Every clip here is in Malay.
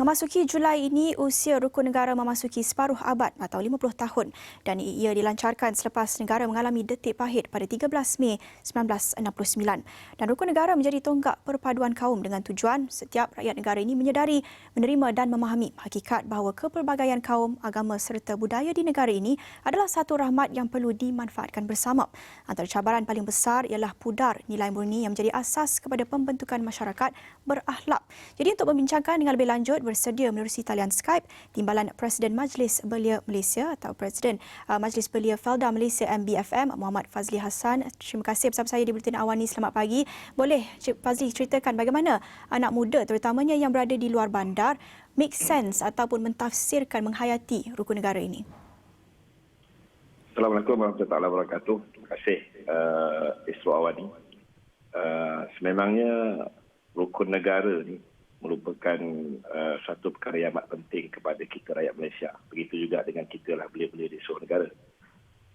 Memasuki Julai ini, usia rukun negara memasuki separuh abad atau 50 tahun dan ia dilancarkan selepas negara mengalami detik pahit pada 13 Mei 1969. Dan rukun negara menjadi tonggak perpaduan kaum dengan tujuan setiap rakyat negara ini menyedari, menerima dan memahami hakikat bahawa kepelbagaian kaum, agama serta budaya di negara ini adalah satu rahmat yang perlu dimanfaatkan bersama. Antara cabaran paling besar ialah pudar nilai murni yang menjadi asas kepada pembentukan masyarakat berakhlak. Jadi untuk membincangkan dengan lebih lanjut, bersedia menerusi talian Skype Timbalan Presiden Majlis Belia Malaysia atau Presiden Majlis Belia Felda Malaysia MBFM Muhammad Fazli Hassan. Terima kasih bersama saya di Buletin Awal ini. Selamat pagi. Boleh Cik Fazli ceritakan bagaimana anak muda terutamanya yang berada di luar bandar make sense ataupun mentafsirkan, menghayati rukun negara ini? Assalamualaikum warahmatullahi wabarakatuh. Terima kasih Isro Awani. Sememangnya rukun negara ni merupakan satu perkara yang amat penting kepada kita rakyat Malaysia. Begitu juga dengan kita lah belia-belia di seluruh negara.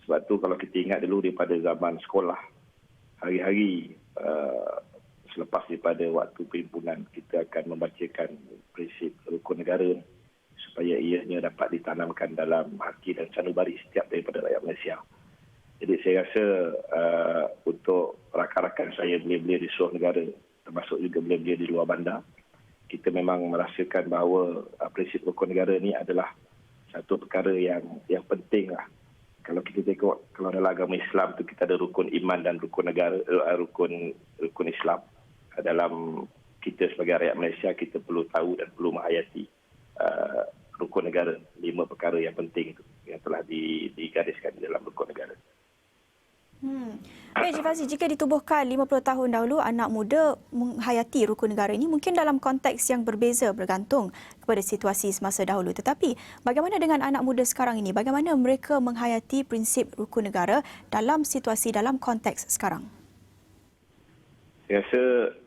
Sebab tu kalau kita ingat dulu daripada zaman sekolah, hari-hari selepas daripada waktu perhimpunan, kita akan membacakan prinsip rukun negara supaya ianya dapat ditanamkan dalam hati dan sanubari setiap daripada rakyat Malaysia. Jadi saya rasa untuk rakan-rakan saya belia-belia di seluruh negara, termasuk juga belia-belia di luar bandar, kita memang merasakan bahawa prinsip rukun negara ni adalah satu perkara yang penting lah. Kalau kita tengok, kalau dalam agama Islam tu kita ada rukun iman dan rukun negara, rukun Islam. Dalam kita sebagai rakyat Malaysia, kita perlu tahu dan perlu menghayati rukun negara, 5 perkara yang penting itu yang telah digariskan di dalam rukun negara. Baik, Cik Fazli, jika ditubuhkan 50 tahun dahulu, anak muda menghayati rukun negara ini mungkin dalam konteks yang berbeza bergantung kepada situasi semasa dahulu. Tetapi bagaimana dengan anak muda sekarang ini? Bagaimana mereka menghayati prinsip rukun negara dalam situasi, dalam konteks sekarang? Saya rasa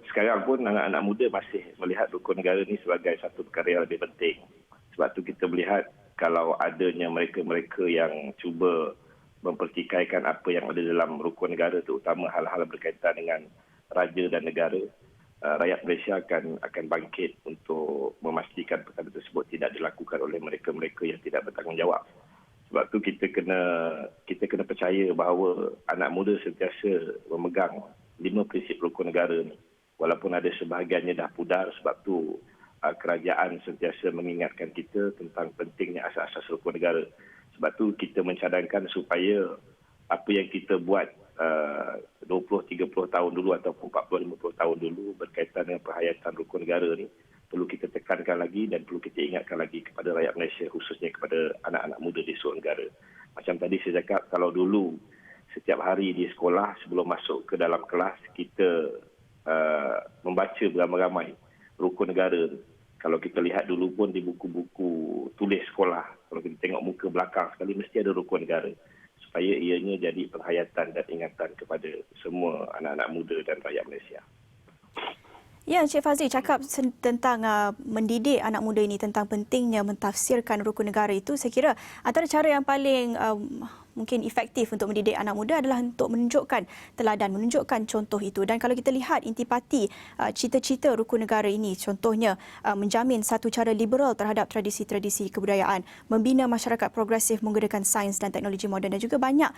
sekarang pun anak-anak muda masih melihat rukun negara ini sebagai satu perkara yang lebih penting. Sebab tu kita melihat kalau adanya mereka-mereka yang cuba mempertikaikan apa yang ada dalam rukun negara, terutama hal-hal berkaitan dengan raja dan negara, rakyat Malaysia akan bangkit untuk memastikan perkara tersebut tidak dilakukan oleh mereka-mereka yang tidak bertanggungjawab. Sebab tu kita kena percaya bahawa anak muda sentiasa memegang 5 prinsip rukun negara ni. Walaupun ada sebahagiannya dah pudar, sebab tu kerajaan sentiasa mengingatkan kita tentang pentingnya asas-asas rukun negara. Sebab tu kita mencadangkan supaya apa yang kita buat 20-30 tahun dulu ataupun 40-50 tahun dulu berkaitan dengan perhayatan rukun negara ni perlu kita tekankan lagi dan perlu kita ingatkan lagi kepada rakyat Malaysia, khususnya kepada anak-anak muda di seluruh negara. Macam tadi saya cakap, kalau dulu setiap hari di sekolah sebelum masuk ke dalam kelas kita membaca beramai-ramai rukun negara. Kalau kita lihat dulu pun di buku-buku tulis sekolah, kalau kita tengok muka belakang sekali mesti ada rukun negara. Supaya ianya jadi penghayatan dan ingatan kepada semua anak-anak muda dan rakyat Malaysia. Ya, Encik Fazli cakap tentang mendidik anak muda ini tentang pentingnya mentafsirkan rukun negara itu. Saya kira antara cara yang paling mungkin efektif untuk mendidik anak muda adalah untuk menunjukkan teladan, menunjukkan contoh itu. Dan kalau kita lihat intipati cita-cita rukun negara ini, contohnya menjamin satu cara liberal terhadap tradisi-tradisi kebudayaan, membina masyarakat progresif menggunakan sains dan teknologi moden, dan juga banyak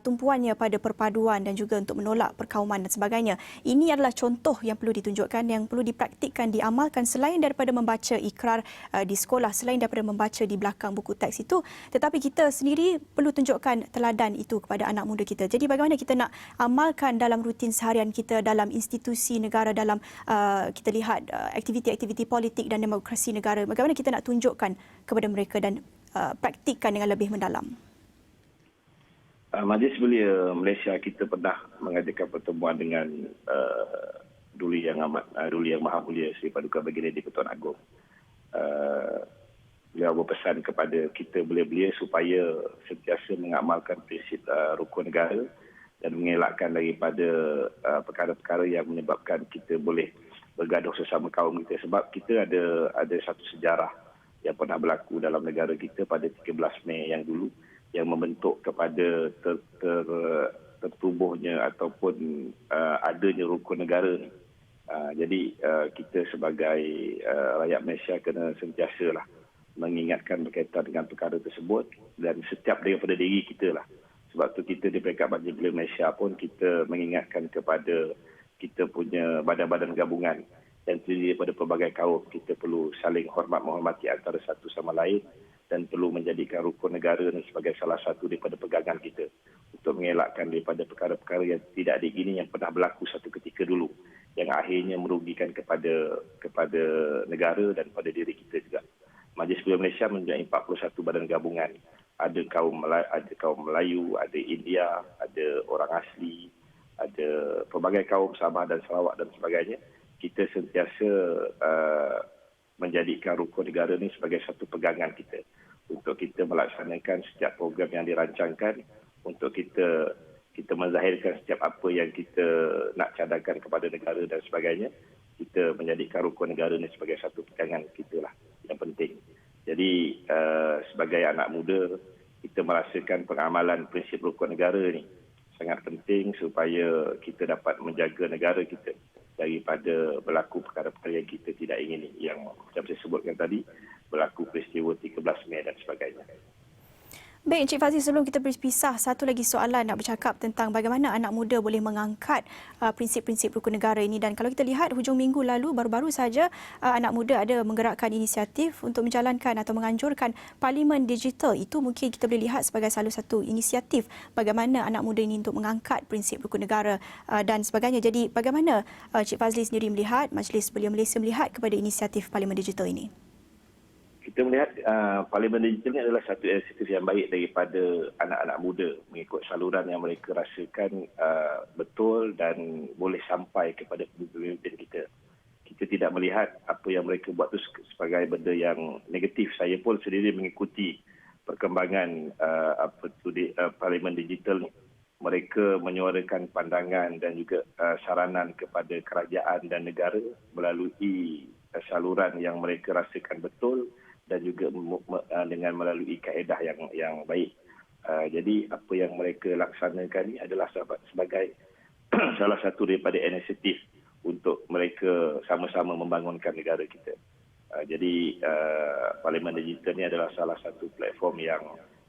tumpuannya pada perpaduan dan juga untuk menolak perkauman dan sebagainya. Ini adalah contoh yang perlu ditunjukkan, yang perlu dipraktikkan, diamalkan selain daripada membaca ikrar di sekolah, selain daripada membaca di belakang buku teks itu, tetapi kita sendiri perlu tunjukkan teladan itu kepada anak muda kita. Jadi bagaimana kita nak amalkan dalam rutin seharian kita, dalam institusi negara, dalam kita lihat aktiviti-aktiviti politik dan demokrasi negara, bagaimana kita nak tunjukkan kepada mereka dan praktikkan dengan lebih mendalam. Majlis Belia Malaysia kita pernah mengadakan pertemuan dengan Duli Yang Maha Mulia Seri Paduka Baginda di-Pertuan Agong. Beliau berpesan kepada kita belia-belia supaya sentiasa mengamalkan prinsip rukun negara dan mengelakkan daripada perkara-perkara yang menyebabkan kita boleh bergaduh sesama kaum kita. Sebab kita ada satu sejarah yang pernah berlaku dalam negara kita pada 13 Mei yang dulu, yang membentuk kepada tertubuhnya ataupun adanya rukun negara ni. Jadi kita sebagai rakyat Malaysia kena sentiasalah mengingatkan berkaitan dengan perkara tersebut dan setiap daripada diri kita lah. Sebab tu kita di peringkat Majlis Belia Malaysia pun kita mengingatkan kepada kita punya badan-badan gabungan yang terdiri daripada pelbagai kaum. Kita perlu saling hormat menghormati antara satu sama lain dan perlu menjadikan rukun negara ini sebagai salah satu daripada pegangan kita untuk mengelakkan daripada perkara-perkara yang tidak diingini yang pernah berlaku satu ketika dulu yang akhirnya merugikan kepada negara dan pada diri kita juga. Majlis Belia Malaysia mempunyai 41 badan gabungan. Ada kaum Melayu, ada India, ada orang asli, ada pelbagai kaum Sabah dan Sarawak dan sebagainya. Kita sentiasa menjadikan rukun negara ini sebagai satu pegangan kita untuk kita melaksanakan setiap program yang dirancangkan untuk kita menzahirkan setiap apa yang kita nak cadangkan kepada negara dan sebagainya. Kita menjadikan rukun negara ini sebagai satu pegangan kita lah yang penting. Jadi sebagai anak muda kita merasakan pengamalan prinsip rukun negara ni sangat penting supaya kita dapat menjaga negara kita daripada berlaku perkara-perkara yang kita tidak ingini yang macam saya sebutkan tadi berlaku peristiwa 13 Mei dan sebagainya. Baik, Encik Fazli, sebelum kita berpisah, satu lagi soalan nak bercakap tentang bagaimana anak muda boleh mengangkat prinsip-prinsip rukun negara ini. Dan kalau kita lihat hujung minggu lalu, baru-baru saja anak muda ada menggerakkan inisiatif untuk menjalankan atau menganjurkan Parlimen Digital. Itu mungkin kita boleh lihat sebagai salah satu inisiatif bagaimana anak muda ini untuk mengangkat prinsip rukun negara dan sebagainya. Jadi bagaimana Encik Fazli sendiri melihat, Majlis Belia Malaysia melihat kepada inisiatif Parlimen Digital ini? Kita melihat Parlimen Digital ini adalah satu inisiatif yang baik daripada anak-anak muda mengikut saluran yang mereka rasakan betul dan boleh sampai kepada pemimpin kita. Kita tidak melihat apa yang mereka buat itu sebagai benda yang negatif. Saya pun sendiri mengikuti perkembangan Parlimen Digital ni. Mereka menyuarakan pandangan dan juga saranan kepada kerajaan dan negara melalui saluran yang mereka rasakan betul dan juga dengan melalui kaedah yang baik. Jadi apa yang mereka laksanakan ini adalah sebagai salah satu daripada inisiatif untuk mereka sama-sama membangunkan negara kita. Jadi Parlimen Digital ini adalah salah satu platform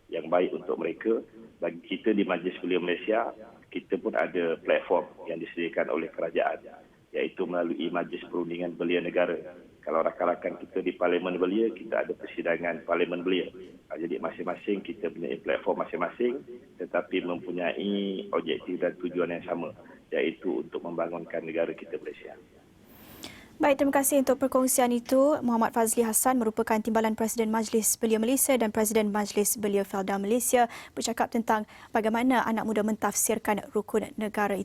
yang baik untuk mereka. Bagi kita di Majlis Belia Malaysia, kita pun ada platform yang disediakan oleh kerajaan, iaitu melalui Majlis Perundingan Belia Negara. Kalau rakan-rakan kita di Parlimen Belia, kita ada persidangan Parlimen Belia. Jadi masing-masing kita punya platform masing-masing tetapi mempunyai objektif dan tujuan yang sama, iaitu untuk membangunkan negara kita Malaysia. Baik, terima kasih untuk perkongsian itu. Muhammad Fazli Hassan merupakan Timbalan Presiden Majlis Belia Malaysia dan Presiden Majlis Belia Felda Malaysia bercakap tentang bagaimana anak muda mentafsirkan rukun negara itu.